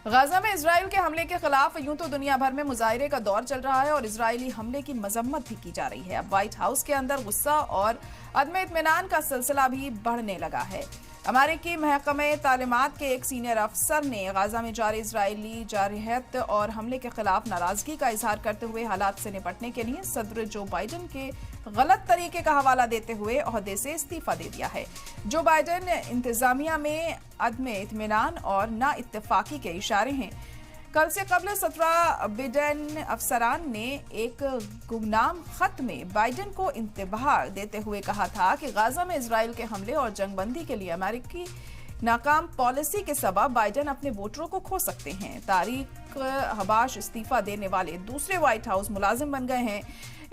Gaza में Israel के हमले के खिलाफ यूं तो दुनिया भर में मुजाहिरे का दौर चल रहा है और इजरायली हमले की मजम्मत भी की जा रही है। अब व्हाइट हाउस के अंदर गुस्सा और अदम इत्मीनान का सिलसिला भी बढ़ने लगा है। अमेरिकी महकमे तालीमात के एक सीनियर अफसर ने गाजा में जारी इजरायली जारहियत और हमले के खिलाफ नाराजगी का इजहार करते हुए हालात से निपटने के लिए सदर जो बाइडेन के गलत तरीके का हवाला देते हुए ओहदे से इस्तीफा दे दिया है। जो बाइडेन इंतजामिया में अदम इत्मीनान और ना इत्तेफाकी के इशारे हैं। कल से कबल 17 बिडेन अफसरान ने एक गुमनाम खत में बाइडेन को इंतबाह देते हुए कहा था कि गाजा में इजराइल के हमले और जंगबंदी के लिए अमेरिकी नाकाम पॉलिसी के सबब बाइडेन अपने वोटरों को खो सकते हैं। तारिक हबाश इस्तीफा देने वाले दूसरे व्हाइट हाउस मुलाजिम बन गए हैं।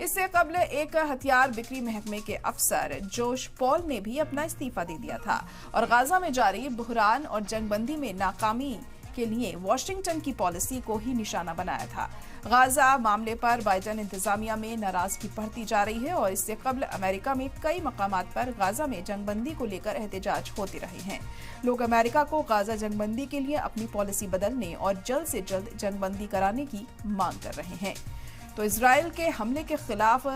इससे कबल एक हथियार बिक्री महकमे के अफसर जोश पॉल ने भी अपना इस्तीफा दे दिया था और गाजा में जारी बुहरान और जंगबंदी में नाकामी के लिए वाशिंगटन की पॉलिसी को ही निशाना बनाया था। गाजा मामले पर बाइडेन इंतजामिया में नाराजगी बढ़ती जा रही है और इससे कबल अमेरिका में कई मकामात पर गाजा में जंगबंदी को लेकर एहतजाज होते रहे हैं। लोग अमेरिका को गाजा जंगबंदी के लिए अपनी पॉलिसी बदलने और जल्द से जल्द जंगबंदी कराने की मांग कर रहे हैं। तो इजराइल के हमले के खिलाफ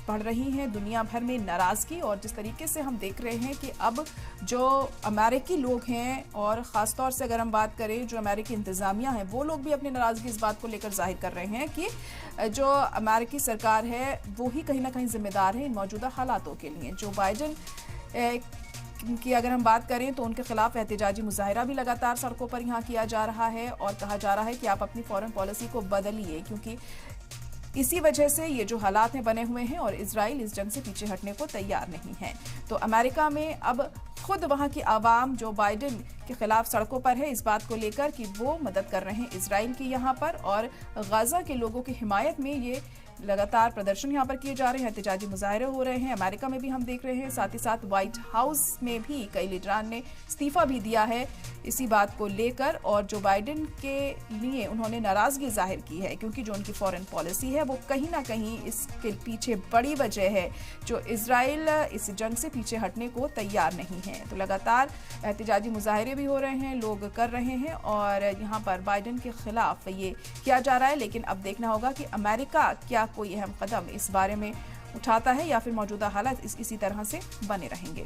बढ़ रही है दुनिया भर में नाराजगी और जिस तरीके से हम देख रहे हैं कि अब जो अमेरिकी लोग हैं और ख़ास तौर से अगर हम बात करें जो अमेरिकी इंतज़ामिया है वो लोग भी अपनी नाराज़गी इस बात को लेकर जाहिर कर रहे हैं कि जो अमेरिकी सरकार है वो ही कहीं ना कहीं जिम्मेदार है इन मौजूदा हालातों के लिए। जो बाइडेन की अगर हम बात करें तो उनके खिलाफ एहतजाजी मुजाहिरा भी लगातार सड़कों पर यहाँ किया जा रहा है और कहा जा रहा है कि आप अपनी फॉरेन पॉलिसी को बदलिए, क्योंकि इसी वजह से ये जो हालात हैं बने हुए हैं और इजराइल इस जंग से पीछे हटने को तैयार नहीं है। तो अमेरिका में अब खुद वहां की आवाम जो बाइडेन के खिलाफ सड़कों पर है इस बात को लेकर कि वो मदद कर रहे हैं इजराइल की यहाँ पर और गाजा के लोगों की हिमायत में ये लगातार प्रदर्शन यहाँ पर किए जा रहे हैं, एहतजाजी मुजाहिरे हो रहे हैं। अमेरिका में भी हम देख रहे हैं, साथ ही साथ व्हाइट हाउस में भी कई लीडरान ने इस्तीफा भी दिया है इसी बात को लेकर और जो बाइडेन के लिए उन्होंने नाराजगी जाहिर की है, क्योंकि जो उनकी फॉरेन पॉलिसी है वो कहीं ना कहीं इसके पीछे बड़ी वजह है जो इजराइल इस जंग से पीछे हटने को तैयार नहीं है। तो लगातार एहतजाजी मुजाहिरे भी हो रहे हैं, लोग कर रहे हैं और यहाँ पर बाइडेन के खिलाफ ये किया जा रहा है। लेकिन अब देखना होगा कि अमेरिका क्या कोई अहम कदम इस बारे में उठाता है या फिर मौजूदा हालात इसी तरह से बने रहेंगे।